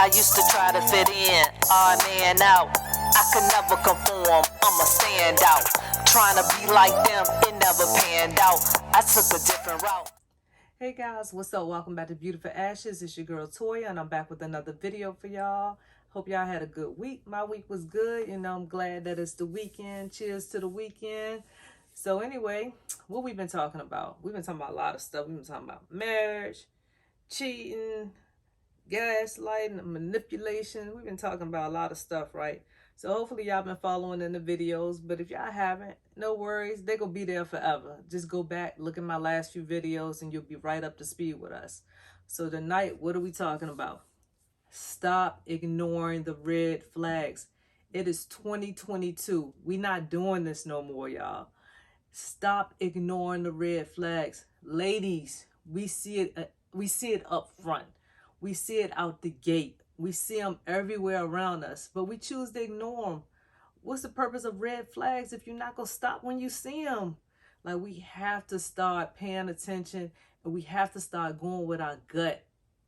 I used to try to fit in, odd man out. I could never conform, I'ma stand out. Trying to be like them, it never panned out. I took a different route. Hey guys, what's up? Welcome back to Beautiful Ashes. It's your girl Toya, and I'm back with another video for y'all. Hope y'all had a good week. My week was good. I'm glad that it's the weekend. Cheers to the weekend. So anyway, what we've been talking about? We've been talking about a lot of stuff. We've been talking about marriage, cheating, gaslighting, manipulation. We've been talking about a lot of stuff, right? So hopefully y'all been following in the videos, but if y'all haven't, no worries, they're gonna be there forever. Just go back, look at my last few videos, and you'll be right up to speed with us. So tonight, what are we talking about? Stop ignoring the red flags. It is 2022. We not doing this no more, y'all. Stop ignoring the red flags. Ladies, we see it up front. We see it out the gate. We see them everywhere around us, but we choose to ignore them. What's the purpose of red flags if you're not going to stop when you see them? Like, we have to start paying attention, and we have to start going with our gut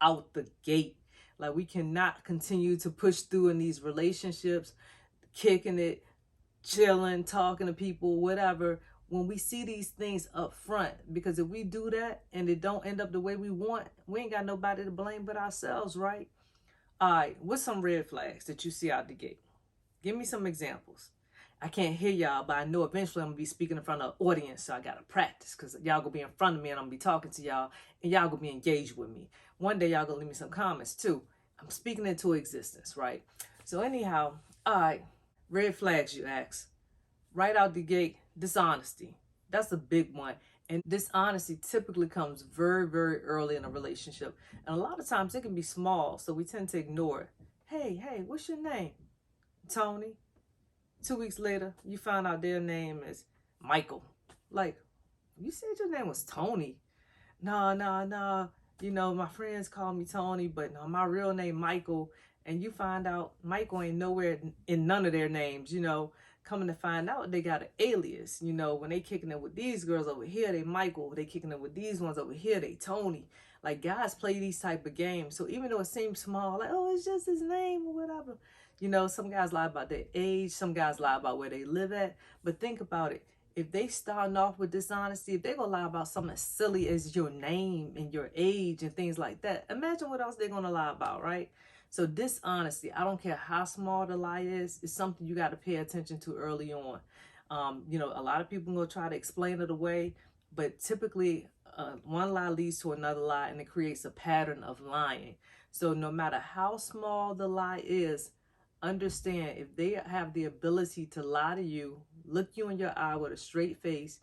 out the gate. Like, we cannot continue to push through in these relationships, kicking it, chilling, talking to people, whatever, when we see these things up front. Because if we do that and it don't end up the way we want, we ain't got nobody to blame but ourselves, right? All right, what's some red flags that you see out the gate? Give me some examples. I can't hear y'all, but I know eventually I'm gonna be speaking in front of an audience, so I gotta practice, because y'all gonna be in front of me and I'm gonna be talking to y'all, and y'all gonna be engaged with me. One day y'all gonna leave me some comments too. I'm speaking into existence, right? So anyhow, all right, red flags, you ask. Right out the gate, dishonesty. That's a big one. And dishonesty typically comes very, very early in a relationship. And a lot of times it can be small, so we tend to ignore it. Hey, what's your name? Tony. 2 weeks later, you find out their name is Michael. Like, you said your name was Tony. No. My friends call me Tony, but no, my real name Michael. And you find out Michael ain't nowhere in none of their names, Coming to find out, they got an alias. When they kicking it with these girls over here, they Michael. They kicking it with these ones over here, they Tony. Like, guys play these type of games. So even though it seems small, like, oh, it's just his name or whatever. Some guys lie about their age. Some guys lie about where they live at. But think about it. If they starting off with dishonesty, if they're going to lie about something as silly as your name and your age and things like that, imagine what else they're going to lie about, right? So dishonesty, I don't care how small the lie is something you got to pay attention to early on. A lot of people will try to explain it away, but typically one lie leads to another lie, and it creates a pattern of lying. So no matter how small the lie is, understand, if they have the ability to lie to you, look you in your eye with a straight face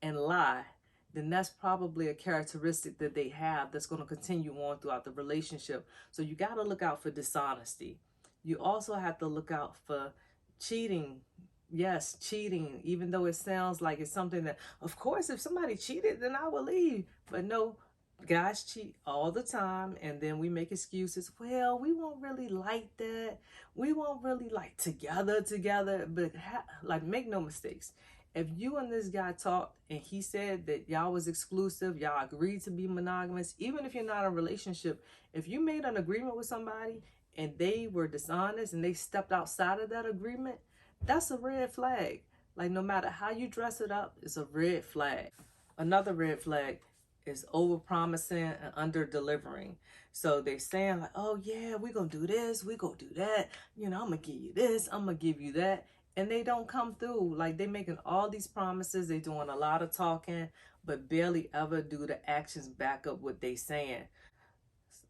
and lie, then that's probably a characteristic that they have that's going to continue on throughout the relationship. So you got to look out for dishonesty. You also have to look out for cheating. Yes, cheating, even though it sounds like it's something that, of course, if somebody cheated, then I will leave. But no, guys cheat all the time, and then we make excuses. Well, we won't really like that. We won't really like together. But make no mistakes. If you and this guy talked and he said that y'all was exclusive, y'all agreed to be monogamous, even if you're not in a relationship, if you made an agreement with somebody and they were dishonest and they stepped outside of that agreement, that's a red flag. Like, no matter how you dress it up, it's a red flag. Another red flag is over-promising and under-delivering. So they're saying like, oh yeah, we're going to do this, we're going to do that. I'm going to give you this, I'm going to give you that. And they don't come through. Like, they making all these promises, they doing a lot of talking, but barely ever do the actions back up what they saying.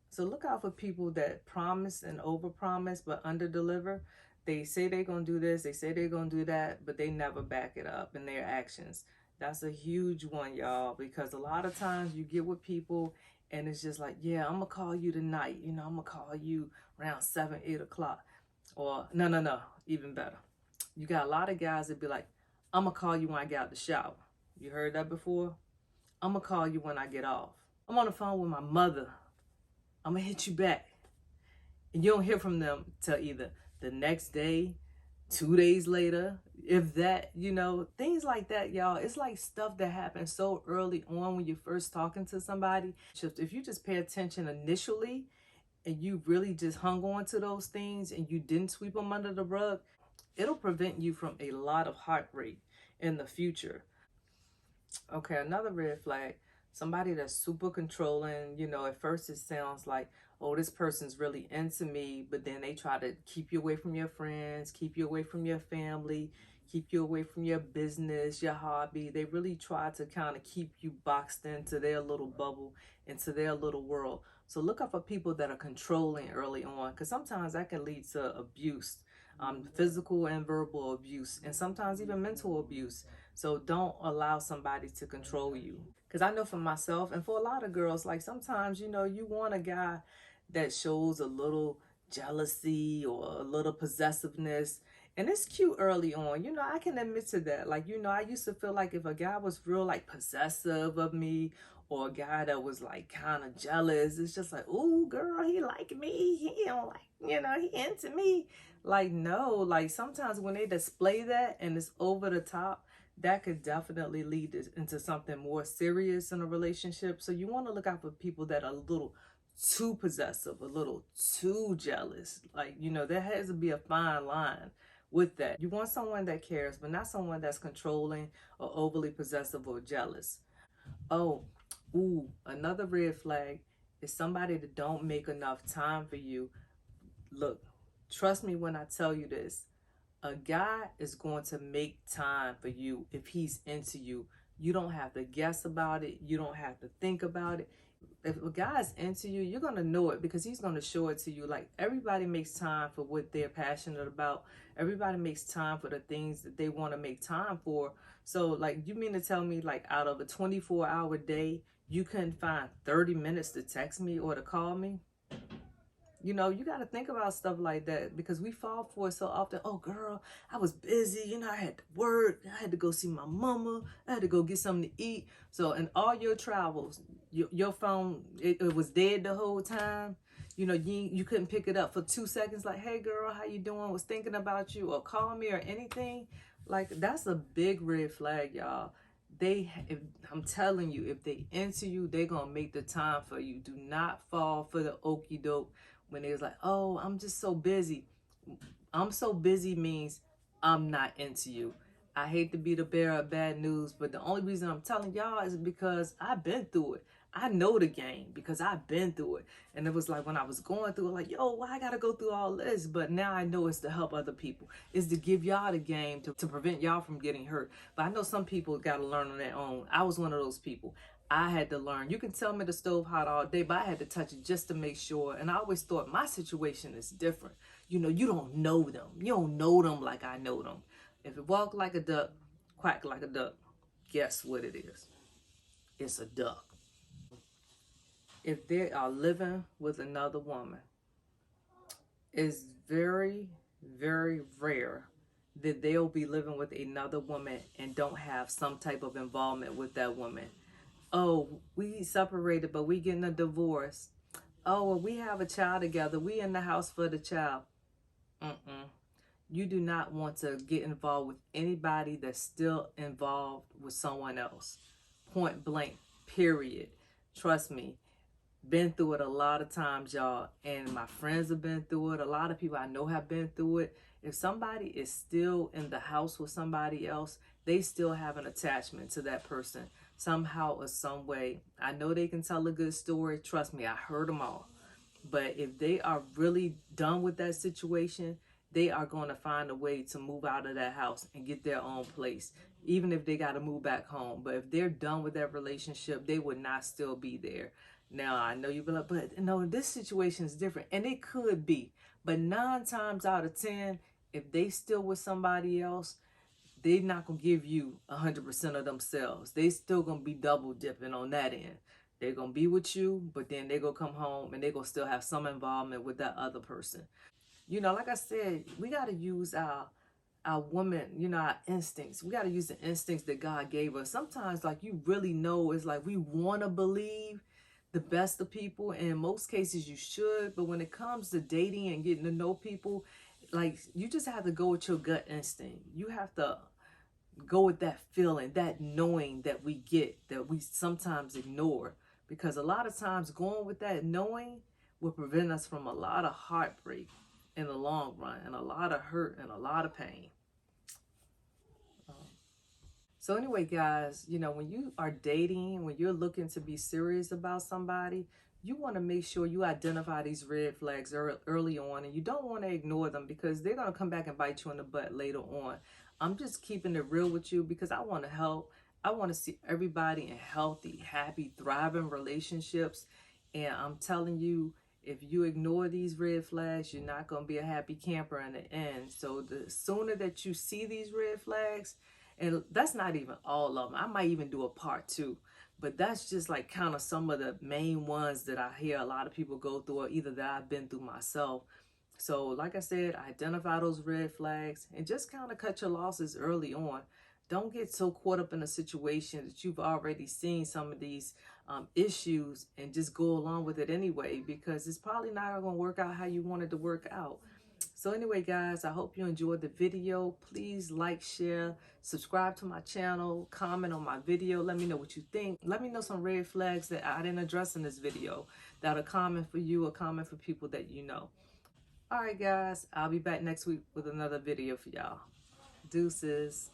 So look out for people that promise and overpromise but underdeliver. They say they're going to do this, they say they're going to do that, but they never back it up in their actions. That's a huge one, y'all, because a lot of times you get with people and it's just like, yeah, I'm going to call you tonight. I'm going to call you around 7, 8 o'clock. Or no, even better. You got a lot of guys that be like, I'm going to call you when I get out the shower. You heard that before? I'm going to call you when I get off. I'm on the phone with my mother. I'm going to hit you back. And you don't hear from them till either the next day, 2 days later, if that, things like that, y'all. It's like stuff that happens so early on when you're first talking to somebody. If you just pay attention initially, and you really just hung on to those things and you didn't sweep them under the rug, it'll prevent you from a lot of heartbreak in the future. Okay, another red flag, somebody that's super controlling. At first it sounds like, oh, this person's really into me, but then they try to keep you away from your friends, keep you away from your family, keep you away from your business, your hobby. They really try to kind of keep you boxed into their little bubble, into their little world. So look out for people that are controlling early on, because sometimes that can lead to abuse, physical and verbal abuse, and sometimes even mental abuse. So don't allow somebody to control you. Because I know for myself and for a lot of girls, like sometimes, you want a guy that shows a little jealousy or a little possessiveness. And it's cute early on. I can admit to that. Like, I used to feel like if a guy was real, like, possessive of me, or a guy that was, like, kind of jealous, it's just like, ooh, girl, he like me. He don't like, he into me. Like, no. Like, sometimes when they display that and it's over the top, that could definitely lead into something more serious in a relationship. So you want to look out for people that are a little too possessive, a little too jealous. Like, there has to be a fine line with that. You want someone that cares, but not someone that's controlling or overly possessive or jealous. Oh, ooh, another red flag is somebody that don't make enough time for you. Look, trust me when I tell you this. A guy is going to make time for you if he's into you. You don't have to guess about it. You don't have to think about it. If a guy's into you, you're going to know it because he's going to show it to you. Like, everybody makes time for what they're passionate about. Everybody makes time for the things that they want to make time for. So, like, you mean to tell me, like, out of a 24-hour day, you couldn't find 30 minutes to text me or to call me? You got to think about stuff like that because we fall for it so often. Oh, girl, I was busy. I had to work. I had to go see my mama. I had to go get something to eat. So in all your travels, your phone, it was dead the whole time. You couldn't pick it up for 2 seconds. Like, hey, girl, how you doing? Was thinking about you, or call me or anything. Like, that's a big red flag, y'all. I'm telling you, if they into you, they're going to make the time for you. Do not fall for the okie doke. When they was like, oh, I'm just so busy. I'm so busy means I'm not into you. I hate to be the bearer of bad news, but the only reason I'm telling y'all is because I've been through it. I know the game because I've been through it. And it was like when I was going through it, like, yo, why I gotta go through all this? But now I know it's to help other people. It's to give y'all the game to prevent y'all from getting hurt. But I know some people gotta learn on their own. I was one of those people. I had to learn. You can tell me the stove hot all day, but I had to touch it just to make sure. And I always thought my situation is different. You don't know them. You don't know them like I know them. If it walk like a duck, quack like a duck, guess what it is? It's a duck. If they are living with another woman, it's very, very rare that they'll be living with another woman and don't have some type of involvement with that woman. Oh, we separated, but we getting a divorce. Oh, well, we have a child together. We in the house for the child. You do not want to get involved with anybody that's still involved with someone else. Point blank, period. Trust me. Been through it a lot of times, y'all. And my friends have been through it. A lot of people I know have been through it. If somebody is still in the house with somebody else, they still have an attachment to that person somehow or some way. I know they can tell a good story. Trust me, I heard them all. But if they are really done with that situation, they are going to find a way to move out of that house and get their own place, even if they got to move back home. But if they're done with that relationship, they would not still be there. Now, I know you'll be like, but no, this situation is different. And it could be. But 9 times out of 10, if they still with somebody else, they're not going to give you 100% of themselves. They still going to be double dipping on that end. They're going to be with you, but then they're going to come home and they're going to still have some involvement with that other person. Like I said, we got to use our woman, our instincts. We got to use the instincts that God gave us. Sometimes, like, you really know, it's like we want to believe the best of people. And in most cases, you should. But when it comes to dating and getting to know people, like, you just have to go with your gut instinct. You have to go with that feeling, that knowing that we get, that we sometimes ignore. Because a lot of times going with that knowing will prevent us from a lot of heartbreak in the long run, and a lot of hurt and a lot of pain. So anyway, guys, you know, when you are dating, when you're looking to be serious about somebody, you want to make sure you identify these red flags early on, and you don't want to ignore them because they're going to come back and bite you in the butt later on. I'm just keeping it real with you because I want to help. I want to see everybody in healthy, happy, thriving relationships. And I'm telling you, if you ignore these red flags, you're not going to be a happy camper in the end. So the sooner that you see these red flags, and that's not even all of them. I might even do a part 2. But that's just like kind of some of the main ones that I hear a lot of people go through, or either that I've been through myself. So like I said, identify those red flags and just kind of cut your losses early on. Don't get so caught up in a situation that you've already seen some of these issues and just go along with it anyway, because it's probably not going to work out how you wanted to work out. So anyway, guys, I hope you enjoyed the video. Please like, share, subscribe to my channel, comment on my video. Let me know what you think. Let me know some red flags that I didn't address in this video that are common for you or common for people that you know. All right, guys, I'll be back next week with another video for y'all. Deuces.